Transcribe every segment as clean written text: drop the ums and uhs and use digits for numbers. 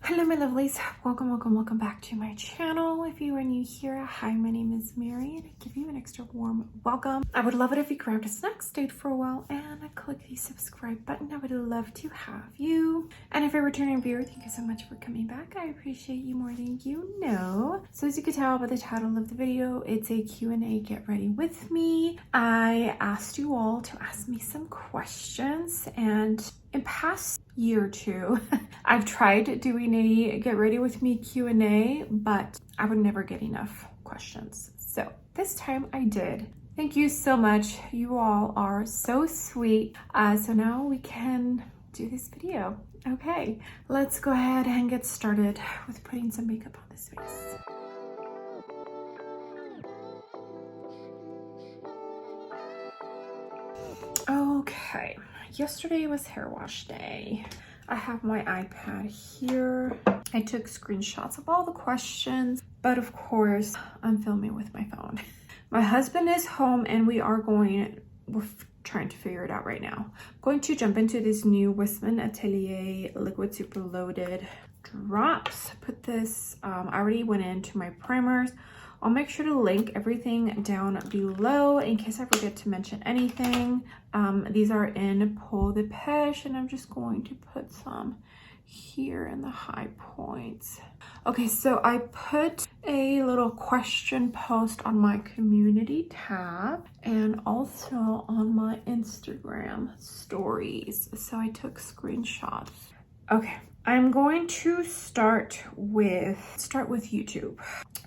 Hello my lovelies, welcome back to my channel. If you are new here, hi, my name is Mary and I give you an extra warm welcome. I would love it if you grabbed a snack, stayed for a while, and click the subscribe button. I would love to have you. And if you're a returning viewer, thank you so much for coming back. I appreciate you more than you know. So as you can tell by the title of the video, it's a Q&A, get ready with me. I asked you all to ask me some questions, and in past year or two, I've tried doing a get ready with me Q&A, but I would never get enough questions. So this time I did. Thank you so much. You all are so sweet. So now we can do this video. Okay, let's go ahead and get started with putting some makeup on this face. Okay, yesterday was hair wash day. I have my iPad here. I took screenshots of all the questions, but of course I'm filming with my phone. My husband is home and we're trying to figure it out right now. I'm going to jump into this new Wissmann Atelier Liquid Super Loaded drops. Put this, I already went into my primers. I'll make sure to link everything down below in case I forget to mention anything. These are in Peau de Pêche, and I'm just going to put some here in the high points. Okay, so I put a little question post on my community tab and also on my Instagram stories. So I took screenshots. Okay, I'm going to start with YouTube.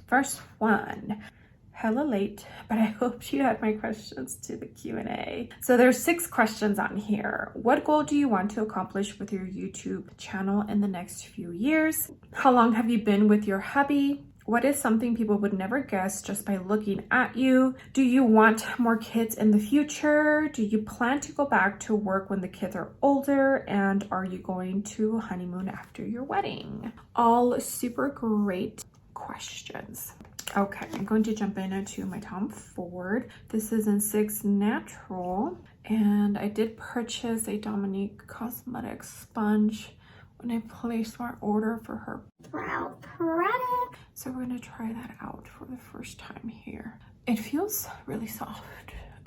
First one, hella late, but I hope you had my questions to the Q&A. So there's 6 questions on here. What goal do you want to accomplish with your YouTube channel in the next few years? How long have you been with your hubby? What is something people would never guess just by looking at you? Do you want more kids in the future? Do you plan to go back to work when the kids are older? And are you going to honeymoon after your wedding? All super great questions. Okay, I'm going to jump into my Tom Ford. This is in 6 Natural, and I did purchase a Dominique Cosmetics sponge when I placed my order for her brow product. So we're gonna try that out for the first time here. It feels really soft.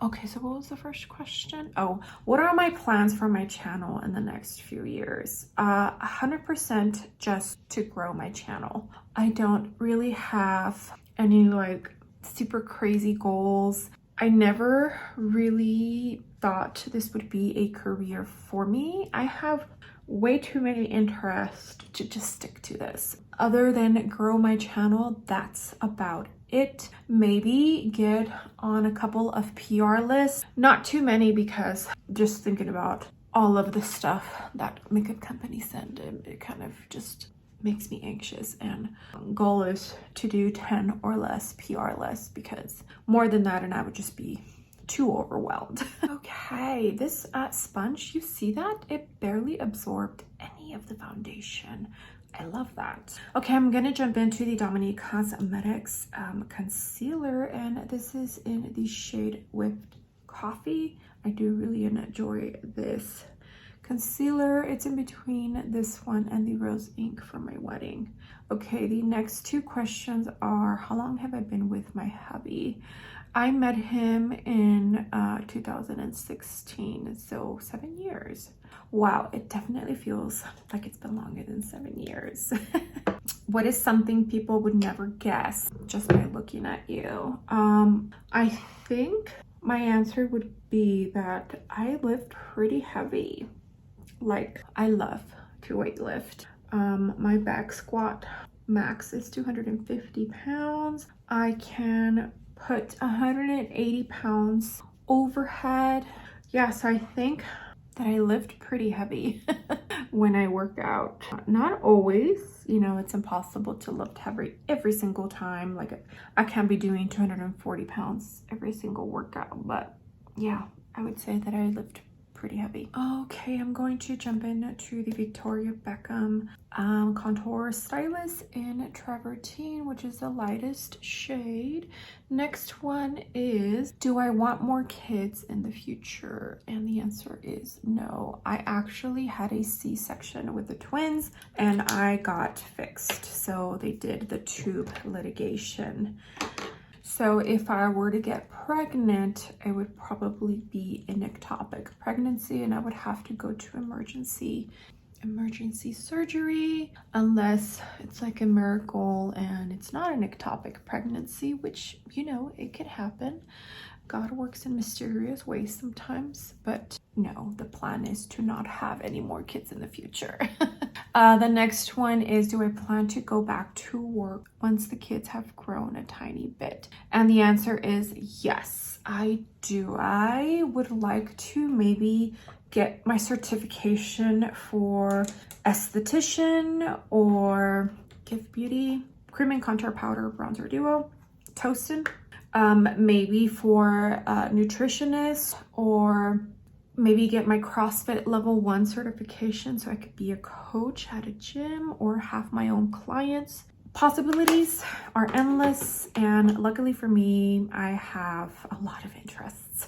Okay, so what was the first question? Oh, what are my plans for my channel in the next few years? 100% just to grow my channel. I don't really have any like super crazy goals. I never really thought this would be a career for me. I have way too many interests to just stick to this. Other than grow my channel, that's about it. Maybe get on a couple of PR lists. Not too many, because just thinking about all of the stuff that makeup companies send, it kind of just makes me anxious, and goal is to do 10 or less PR lists, because more than that and I would just be too overwhelmed. Okay, this sponge, you see that? It barely absorbed any of the foundation. I love that. Okay, I'm gonna jump into the Dominique Cosmetics concealer, and this is in the shade Whipped Coffee. I do really enjoy this concealer. It's in between this one and the Rose Ink for my wedding. Okay, the next 2 questions are, how long have I been with my hubby? I met him in 2016, so 7 years. Wow, it definitely feels like it's been longer than 7 years. What is something people would never guess just by looking at you? I think my answer would be that I lift pretty heavy. Like, I love to weightlift. My back squat max is 250 pounds. I can put 180 pounds overhead. Yeah, so I think that I lift pretty heavy when I work out. Not always, you know, it's impossible to lift heavy every single time. Like, I can't be doing 240 pounds every single workout, but yeah, I would say that I lift pretty heavy. Okay, I'm going to jump into the Victoria Beckham contour stylus in Travertine, which is the lightest shade. Next one is, do I want more kids in the future? And the answer is no. I actually had a C-section with the twins and I got fixed. So they did the tube litigation. So if I were to get pregnant, it would probably be an ectopic pregnancy and I would have to go to emergency surgery, unless it's like a miracle and it's not an ectopic pregnancy, which, you know, it could happen. God works in mysterious ways sometimes, but no, the plan is to not have any more kids in the future. The next one is, do I plan to go back to work once the kids have grown a tiny bit? And the answer is yes, I do. I would like to maybe get my certification for esthetician or Gift Beauty, cream and contour powder bronzer duo, Toastin'. Maybe for nutritionist, or maybe get my CrossFit level 1 certification so I could be a coach at a gym or have my own clients. Possibilities are endless, and luckily for me, I have a lot of interests.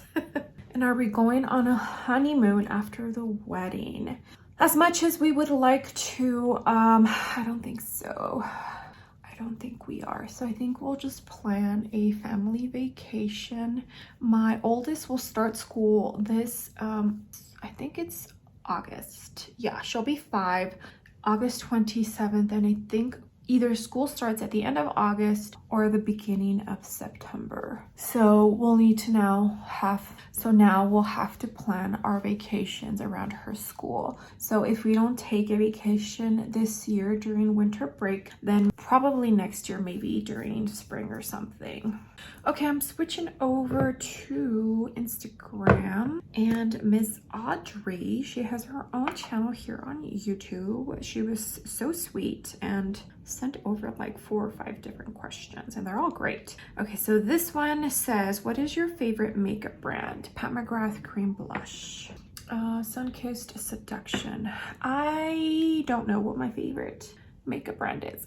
And are we going on a honeymoon after the wedding? As much as we would like to, I don't think so. I don't think we are. So I think we'll just plan a family vacation. My oldest will start school this, I think it's August. Yeah, she'll be 5, August 27th. And I think either school starts at the end of August or the beginning of September. So we'll need to now we'll have to plan our vacations around her school. So if we don't take a vacation this year during winter break, then probably next year, maybe during spring or something. Okay, I'm switching over to Instagram, and Ms. Audrey, she has her own channel here on YouTube. She was so sweet and sent over like 4 or 5 different questions, and they're all great. Okay, so this one says, what is your favorite makeup brand? Pat McGrath Cream Blush. Sunkissed Seduction. I don't know what my favorite makeup brand is.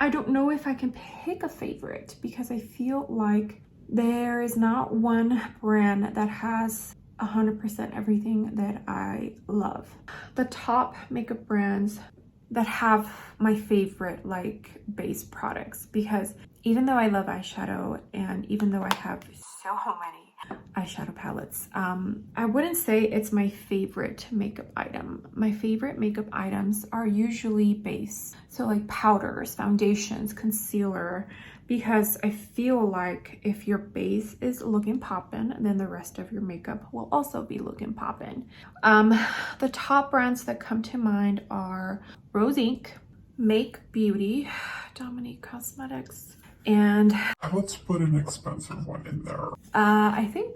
I don't know if I can pick a favorite because I feel like there is not one brand that has 100% everything that I love. The top makeup brands that have my favorite like base products, because even though I love eyeshadow and even though I have so many eyeshadow palettes, I wouldn't say it's my favorite makeup item. My favorite makeup items are usually base, so like powders, foundations, concealer, because I feel like if your base is looking poppin', then the rest of your makeup will also be looking poppin'. The top brands that come to mind are Rose Inc, Make Beauty, Dominique Cosmetics, and let's put an expensive one in there. I think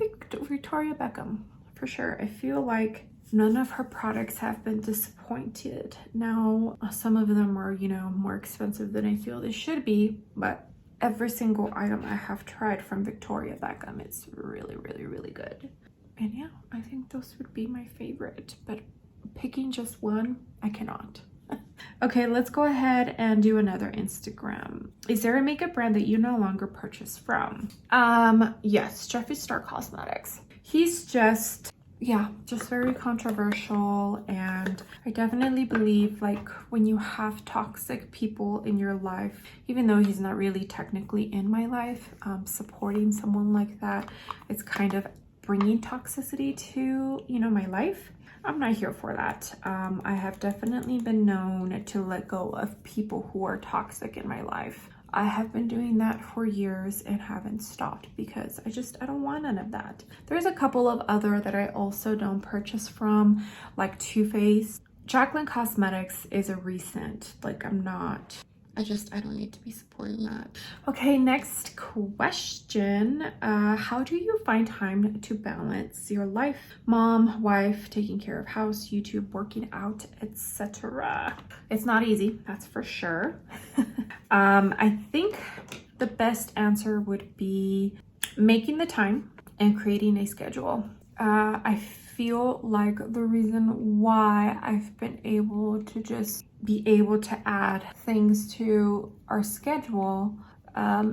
Victoria Beckham, for sure. I feel like none of her products have been disappointed. Now, some of them are, you know, more expensive than I feel they should be, but every single item I have tried from Victoria Beckham, it's really, really, really good. And yeah, I think those would be my favorite, but picking just one, I cannot. Okay, let's go ahead and do another Instagram. Is there a makeup brand that you no longer purchase from? Yes, Jeffree Star Cosmetics. He's just very controversial, and I definitely believe like when you have toxic people in your life, even though he's not really technically in my life, supporting someone like that, it's kind of bringing toxicity to, you know, my life. I'm not here for that. I have definitely been known to let go of people who are toxic in my life. I have been doing that for years and haven't stopped because I don't want none of that. There's a couple of other that I also don't purchase from, like Too Faced. Jaclyn Cosmetics is a recent, like I don't need to be supporting that. Okay, next question. How do you find time to balance your life? Mom, wife, taking care of house, YouTube, working out, etc. It's not easy, that's for sure. I think the best answer would be making the time and creating a schedule. I feel like the reason why I've been able to just be able to add things to our schedule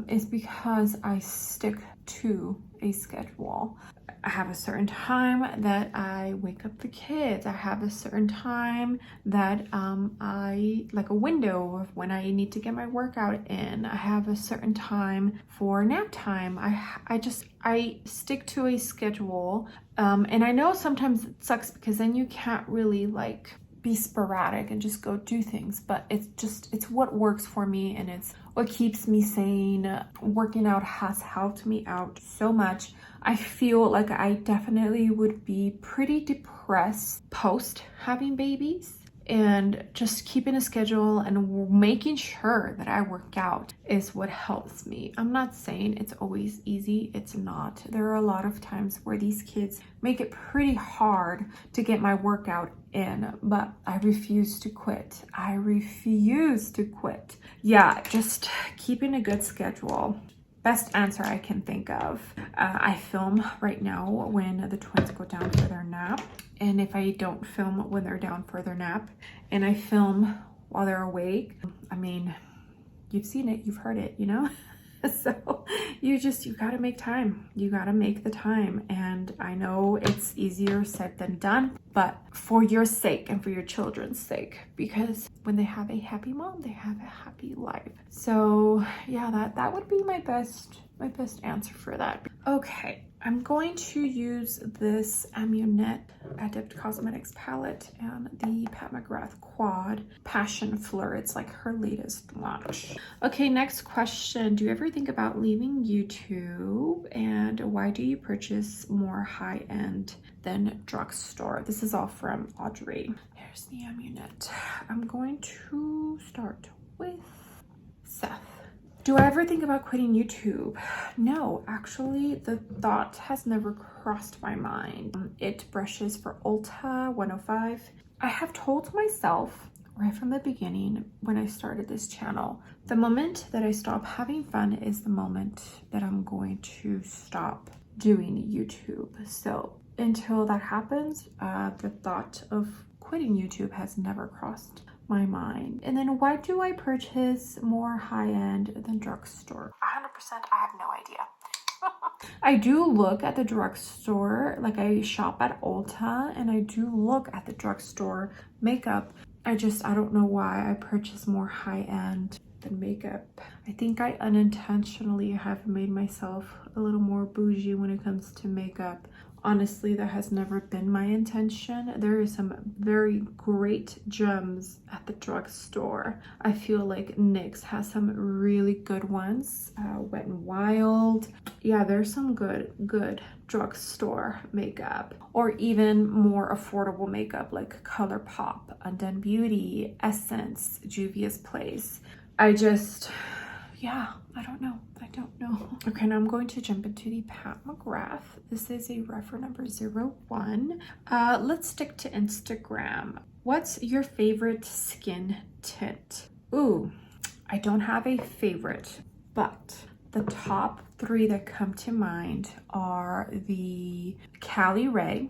is because I stick to a schedule. I have a certain time that I wake up the kids. I have a certain time that I like a window of when I need to get my workout in. I have a certain time for nap time. I stick to a schedule. And I know sometimes it sucks because then you can't really like be sporadic and just go do things, but it's what works for me and it's what keeps me sane. Working out has helped me out so much. I feel like I definitely would be pretty depressed post having babies, and just keeping a schedule and making sure that I work out is what helps me. I'm not saying it's always easy. It's not. There are a lot of times where these kids make it pretty hard to get my workout in, but I refuse to quit. I refuse to quit. Yeah, just keeping a good schedule. Best answer I can think of. I film right now when the twins go down for their nap. And if I don't film when they're down for their nap and I film while they're awake, I mean, you've seen it, you've heard it, you know? So you gotta make time. You gotta make the time. And I know it's easier said than done, but for your sake and for your children's sake, because when they have a happy mom, they have a happy life. So yeah, that would be my best answer for that. Okay, I'm going to use this Amunet Adept Cosmetics palette and the Pat McGrath Quad Passion Fleur. It's like her latest launch. Okay, next question. Do you ever think about leaving YouTube? And why do you purchase more high-end than drugstore? This is all from Audrey. Here's the Amunet. I'm going to start with Seth. Do I ever think about quitting YouTube? No, actually, the thought has never crossed my mind. It brushes for Ulta 105. I have told myself right from the beginning when I started this channel, the moment that I stop having fun is the moment that I'm going to stop doing YouTube. So until that happens, the thought of quitting YouTube has never crossed my mind. And then why do I purchase more high-end than drugstore? 100%, I have no idea. I do look at the drugstore, like I shop at Ulta, and I do look at the drugstore makeup. I don't know why I purchase more high-end than makeup. I think I unintentionally have made myself a little more bougie when it comes to makeup. Honestly, that has never been my intention. There are some very great gems at the drugstore. I feel like NYX has some really good ones. Wet n Wild. Yeah, there's some good drugstore makeup. Or even more affordable makeup like ColourPop, Undone Beauty, Essence, Juvia's Place. I don't know. Okay, now I'm going to jump into the Pat McGrath. This is a reference number 01. Let's stick to Instagram. What's your favorite skin tint? Ooh, I don't have a favorite, but the top 3 that come to mind are the Cali Ray,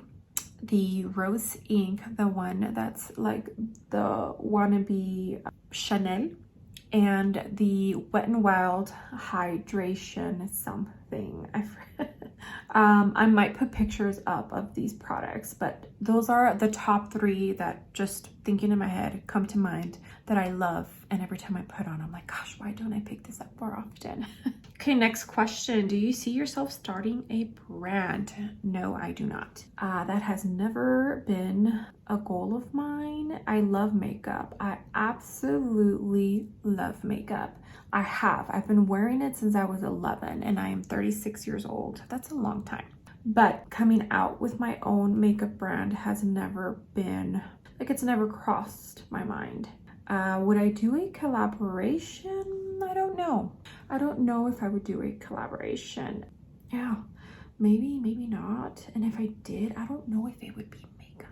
the Rose Ink, the one that's like the wannabe Chanel, and the Wet n Wild hydration something. I might put pictures up of these products, but those are the top 3 that, just thinking in my head, come to mind that I love, and every time I put on, I'm like, gosh, why don't I pick this up more often? Okay, next question. Do you see yourself starting a brand? No, I do not. That has never been a goal of mine. I love makeup. I absolutely love makeup. I've been wearing it since I was 11 and I am 36 years old. That's a long time. But coming out with my own makeup brand has never been, like, it's never crossed my mind. Would I do a collaboration? I don't know. I don't know if I would do a collaboration. Yeah, maybe not. And if I did, I don't know if it would be makeup.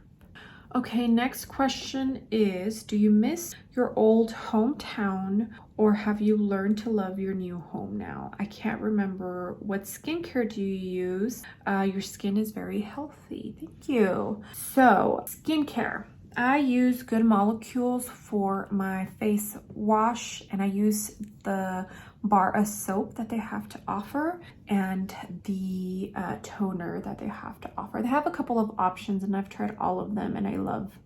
Okay, next question is, do you miss your old hometown or have you learned to love your new home now? I can't remember. What skincare do you use? Your skin is very healthy. Thank you. So, skincare. I use Good Molecules for my face wash, and I use the bar of soap that they have to offer and the toner that they have to offer. They have a couple of options and I've tried all of them and I love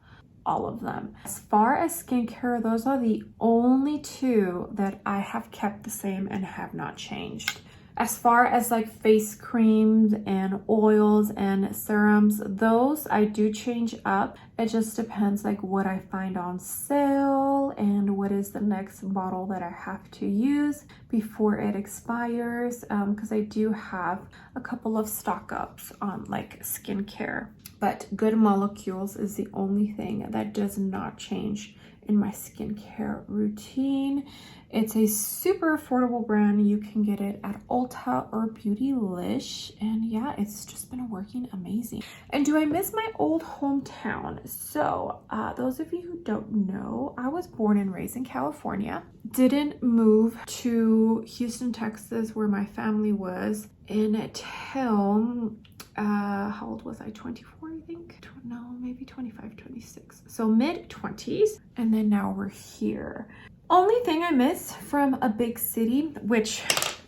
all of them. As far as skincare, those are the only two that I have kept the same and have not changed. As far as like face creams and oils and serums, those I do change up. It just depends like what I find on sale and what is the next bottle that I have to use before it expires, because I do have a couple of stock ups on like skincare. But Good Molecules is the only thing that does not change in my skincare routine. It's a super affordable brand. You can get it at Ulta or Beautylish. And yeah, it's just been working amazing. And do I miss my old hometown? So those of you who don't know, I was born and raised in California. Didn't move to Houston, Texas, where my family was until how old was I? 24, I think. No, maybe 25, 26. So mid-20s. And then now we're here. Only thing I miss from a big city, which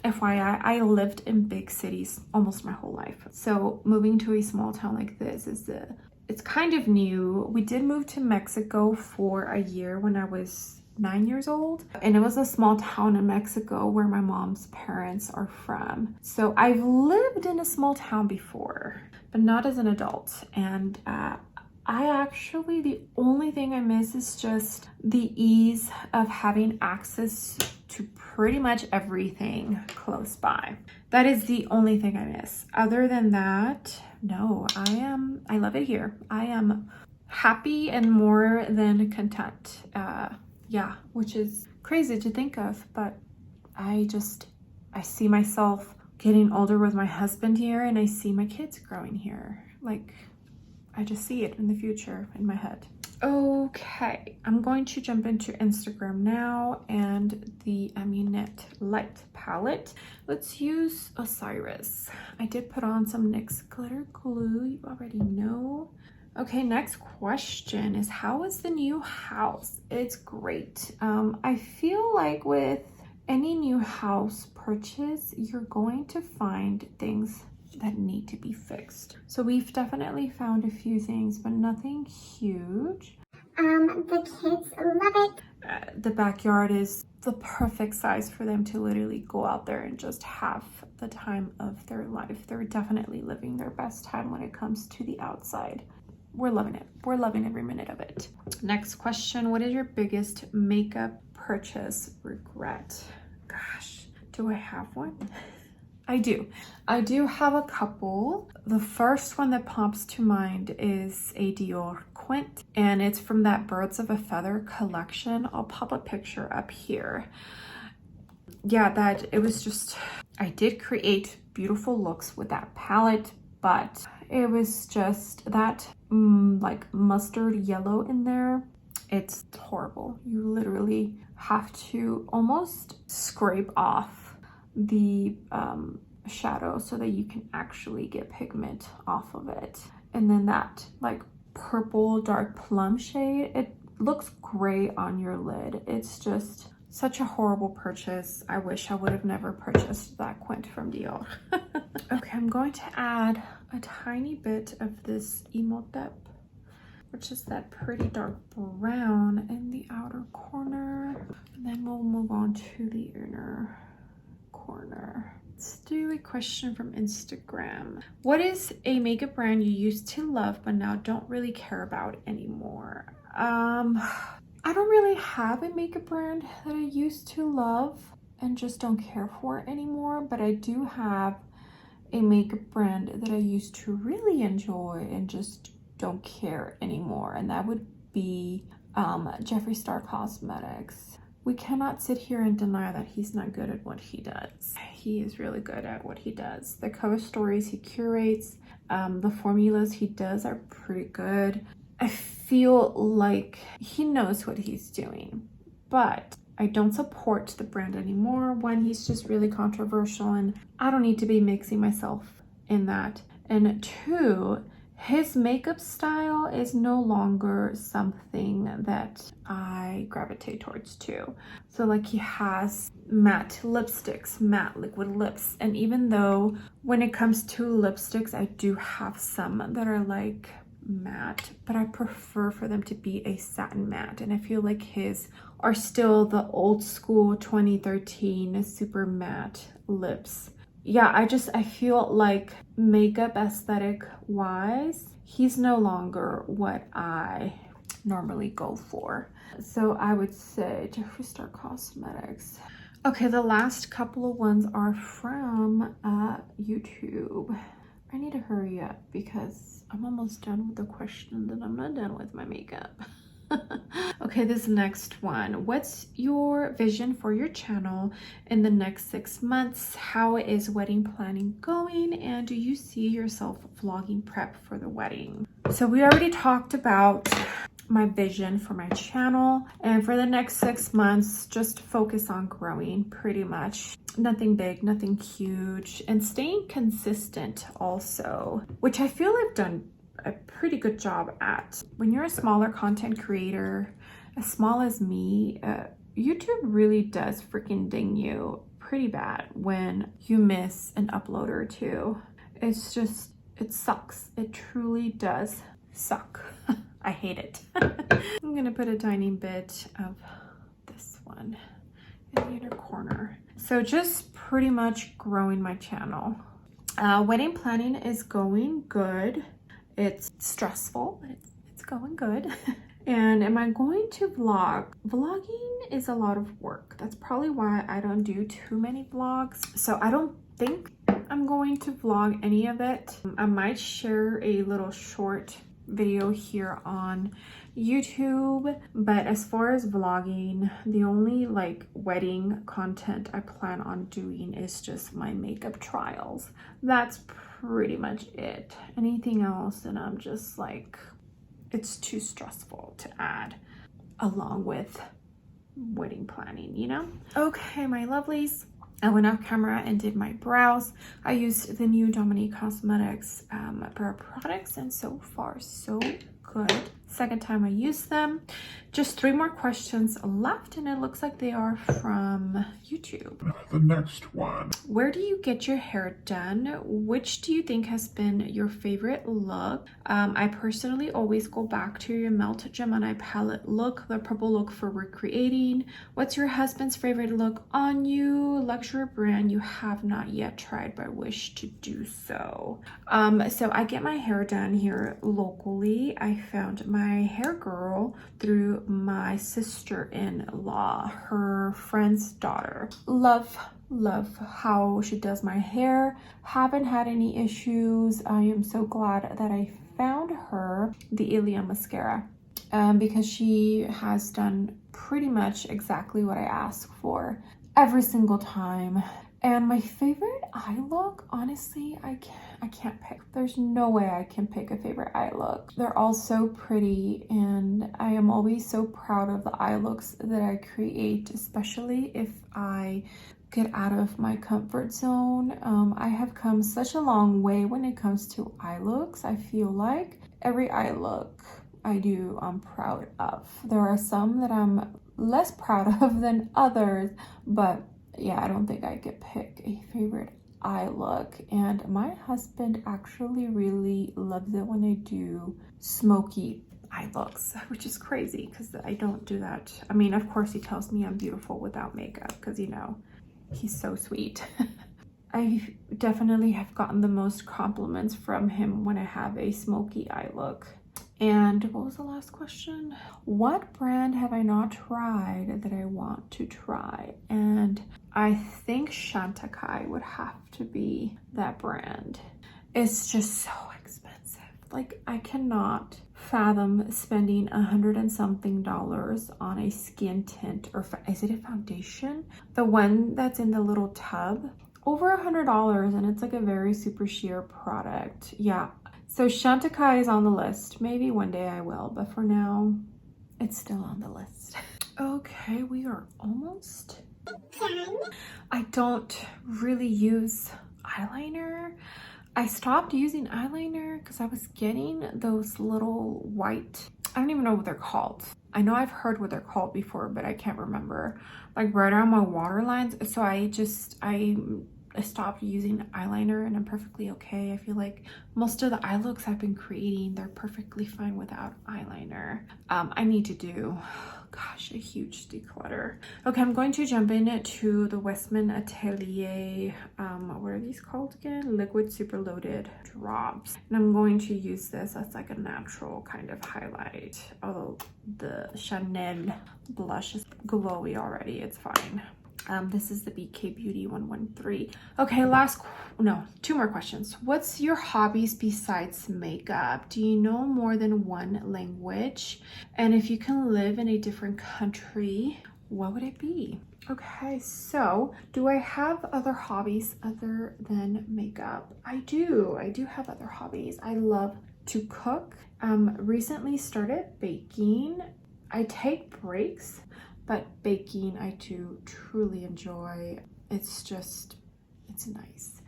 FYI, I lived in big cities almost my whole life. So moving to a small town like this it's kind of new. We did move to Mexico for a year when I was 9 years old, and it was a small town in Mexico where my mom's parents are from. So I've lived in a small town before, but not as an adult. And the only thing I miss is just the ease of having access to pretty much everything close by. That is the only thing I miss. Other than that, no, I love it here. I am happy and more than content. Yeah, which is crazy to think of, but I see myself getting older with my husband here, and I see my kids growing here. Like, I just see it in the future in my head. Okay, I'm going to jump into Instagram now and the Aminette Light palette. Let's use Osiris. I did put on some NYX glitter glue, you already know. Okay, next question is, how is the new house? It's great. I feel like with any new house purchase, you're going to find things that need to be fixed. So we've definitely found a few things, but nothing huge. The kids love it. The backyard is the perfect size for them to literally go out there and just have the time of their life. They're definitely living their best time when it comes to the outside. We're loving it. We're loving every minute of it. Next question, what is your biggest makeup purchase regret? Gosh, do I have one? I do have a couple. The first one that pops to mind is a Dior Quint, and it's from that Birds of a Feather collection. I'll pop a picture up here. Yeah, I did create beautiful looks with that palette, but it was just that like mustard yellow in there. It's horrible. You literally have to almost scrape off the shadow so that you can actually get pigment off of it. And then that like purple dark plum shade, it looks great on your lid. It's just such a horrible purchase. I wish I would have never purchased that Quint from Dior. Okay, I'm going to add a tiny bit of this Emotep, which is that pretty dark brown in the outer corner. And then we'll move on to the inner corner. Let's do a question from Instagram. What is a makeup brand you used to love but now don't really care about anymore? I don't really have a makeup brand that I used to love and just don't care for anymore, but I do have a makeup brand that I used to really enjoy and just don't care anymore, and that would be Jeffree Star Cosmetics. We cannot sit here and deny that he's not good at what he does. He is really good at what he does. The cover stories he curates, the formulas he does are pretty good. I feel like he knows what he's doing, but I don't support the brand anymore. One, he's just really controversial and I don't need to be mixing myself in that. And two, his makeup style is no longer something that I gravitate towards too. So like he has matte lipsticks, matte liquid lips. And even though when it comes to lipsticks, I do have some that are like matte, but I prefer for them to be a satin matte. And I feel like his are still the old school 2013 super matte lips. Yeah, I feel like makeup aesthetic wise, he's no longer what I normally go for. So I would say Jeffree Star Cosmetics. Okay, the last couple of ones are from YouTube. I need to hurry up because I'm almost done with the questions and I'm not done with my makeup. Okay, this next one. What's your vision for your channel in the next 6 months? How is wedding planning going? And do you see yourself vlogging prep for the wedding? So we already talked about my vision for my channel, and for the next 6 months, just focus on growing pretty much. Nothing big, nothing huge, and staying consistent also, which I feel I've done a pretty good job at. When you're a smaller content creator, as small as me, YouTube really does freaking ding you pretty bad when you miss an upload or two. It's just, it sucks. It truly does suck. I hate it. I'm gonna put a tiny bit of this one in the inner corner. So just pretty much growing my channel. Wedding planning is going good. It's stressful, but it's going good. And am I going to vlog? Vlogging is a lot of work. That's probably why I don't do too many vlogs. So I don't think I'm going to vlog any of it. I might share a little short video here on YouTube, but as far as vlogging, the only like wedding content I plan on doing is just my makeup trials. That's pretty much it. Anything else and I'm just like, it's too stressful to add along with wedding planning, you know? Okay, my lovelies, I went off camera and did my brows. I used the new Dominique Cosmetics brow products, and so far so good. Second time I used them. Just 3 more questions left, and it looks like they are from YouTube. The next one. Where do you get your hair done? Which do you think has been your favorite look? I personally always go back to your Melt Gemini palette look, the purple look for recreating. What's your husband's favorite look on you? Luxury brand you have not yet tried but wish to do so. So I get my hair done here locally. I found my hair girl through my sister-in-law, her friend's daughter. Love how she does my hair. Haven't had any issues. I am so glad that I found her the Ilia mascara because she has done pretty much exactly what I ask for every single time. And my favorite eye look, honestly, I can't pick. There's no way I can pick a favorite eye look. They're all so pretty, and I am always so proud of the eye looks that I create, especially if I get out of my comfort zone. I have come such a long way when it comes to eye looks. I feel like every eye look I do, I'm proud of. There are some that I'm less proud of than others, but yeah, I don't think I could pick a favorite eye look. And my husband actually really loves it when I do smoky eye looks, which is crazy because I don't do that. I mean, of course he tells me I'm beautiful without makeup because, you know, he's so sweet. I definitely have gotten the most compliments from him when I have a smoky eye look. And what was the last question? What brand have I not tried that I want to try? And I think Chantecaille would have to be that brand. It's just so expensive. Like, I cannot fathom spending $100 and something on a skin tint, or is it a foundation? The one that's in the little tub, over $100, and it's like a very super sheer product. Yeah, So Chantecaille is on the list. Maybe one day I will, but for now, it's still on the list. Okay, we are almost done. I don't really use eyeliner. I stopped using eyeliner because I was getting those little white, I don't even know what they're called. I know I've heard what they're called before, but I can't remember. Like right around my water lines. So I stopped using eyeliner and I'm perfectly okay. I feel like most of the eye looks I've been creating, they're perfectly fine without eyeliner. I need to do, gosh, a huge declutter. Okay, I'm going to jump into the Westman Atelier, what are these called again? Liquid Super Loaded Drops. And I'm going to use this as like a natural kind of highlight. Although the Chanel blush is glowy already, it's fine. This is the BK Beauty 113. Okay, two more questions. What's your hobbies besides makeup? Do you know more than one language? And if you can live in a different country, what would it be? Okay, so do I have other hobbies other than makeup? I do have other hobbies. I love to cook. Recently started baking. I take breaks, but baking I do truly enjoy. It's nice.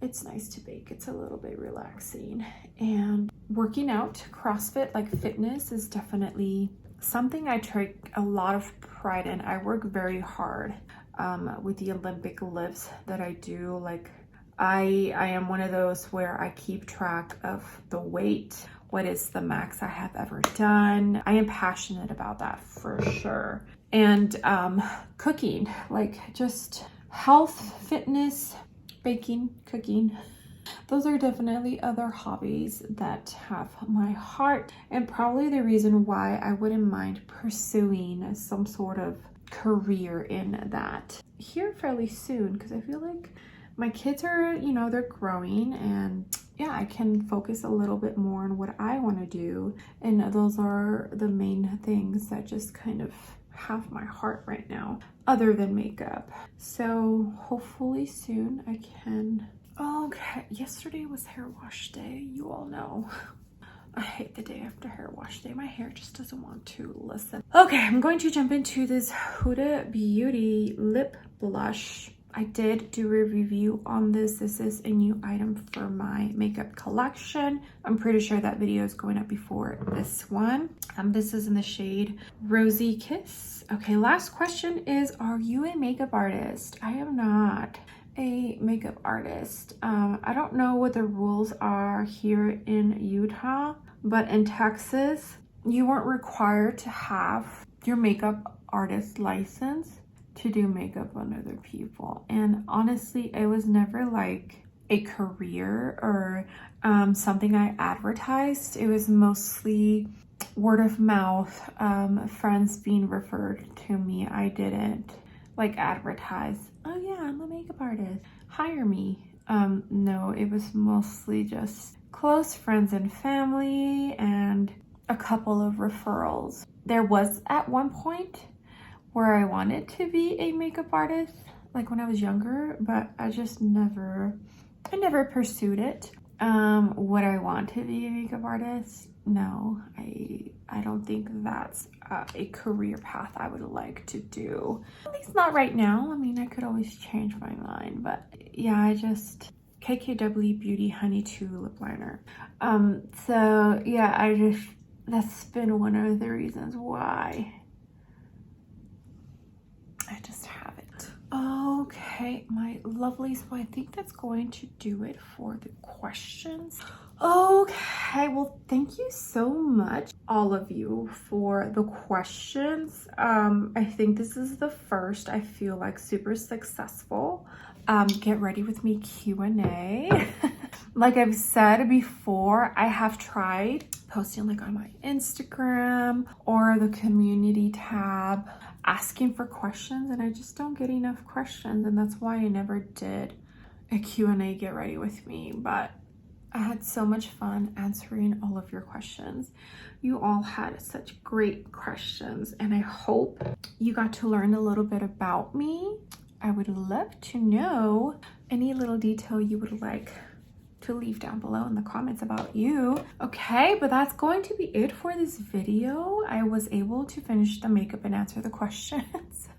It's nice to bake. It's a little bit relaxing. And working out, CrossFit, like fitness, is definitely something I take a lot of pride in. I work very hard with the Olympic lifts that I do. Like I am one of those where I keep track of the weight, what is the max I have ever done. I am passionate about that for sure. And cooking, like just health, fitness, baking, cooking. Those are definitely other hobbies that have my heart, and probably the reason why I wouldn't mind pursuing some sort of career in that here fairly soon, because I feel like my kids are, they're growing, and yeah, I can focus a little bit more on what I want to do. And those are the main things that just kind of have my heart right now, other than makeup. So hopefully soon I can. Okay, yesterday was hair wash day. You all know I hate the day after hair wash day. My hair just doesn't want to listen. Okay, I'm going to jump into this Huda Beauty lip blush. I did do a review on this. This is a new item for my makeup collection. I'm pretty sure that video is going up before this one. This is in the shade Rosy Kiss. Okay, last question is, are you a makeup artist? I am not a makeup artist. I don't know what the rules are here in Utah, but in Texas, you weren't required to have your makeup artist license to do makeup on other people. And honestly, it was never like a career or something I advertised. It was mostly word of mouth, friends being referred to me. I didn't like advertise, oh yeah, I'm a makeup artist, hire me. No, it was mostly just close friends and family and a couple of referrals. There was at one point where I wanted to be a makeup artist, like when I was younger, but I never pursued it. Would I want to be a makeup artist? No, I don't think that's a career path I would like to do. At least not right now. I mean, I could always change my mind, but yeah, KKW Beauty Honey 2 lip liner. So yeah, that's been one of the reasons why I just have it. Okay, my lovelies. So I think that's going to do it for the questions. Okay, well, thank you so much, all of you, for the questions. I think this is the first, I feel like, super successful Get Ready With Me Q&A. Like I've said before, I have tried posting like on my Instagram or the community tab, asking for questions, and I just don't get enough questions, and that's why I never did a Q&A Get Ready With Me. But I had so much fun answering all of your questions. You all had such great questions, and I hope you got to learn a little bit about me. I would love to know any little detail you would like to leave down below in the comments about you. Okay, but that's going to be it for this video. I was able to finish the makeup and answer the questions,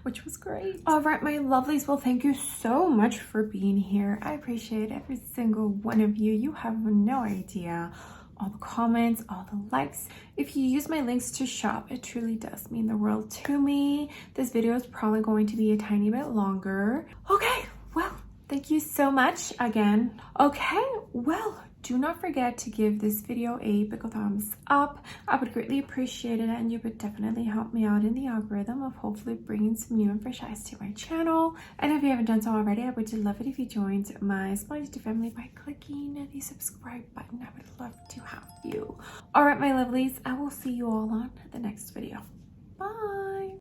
which was great. All right, my lovelies, well, thank you so much for being here. I appreciate every single one of you. You have no idea. All the comments, all the likes. If you use my links to shop, it truly does mean the world to me. This video is probably going to be a tiny bit longer. Okay, well, thank you so much again. Okay, well, do not forget to give this video a big thumbs up. I would greatly appreciate it, and you would definitely help me out in the algorithm of hopefully bringing some new and fresh eyes to my channel. And if you haven't done so already, I would love it if you joined my small YouTube family by clicking the subscribe button. I would love to have you. All right, my lovelies, I will see you all on the next video. Bye.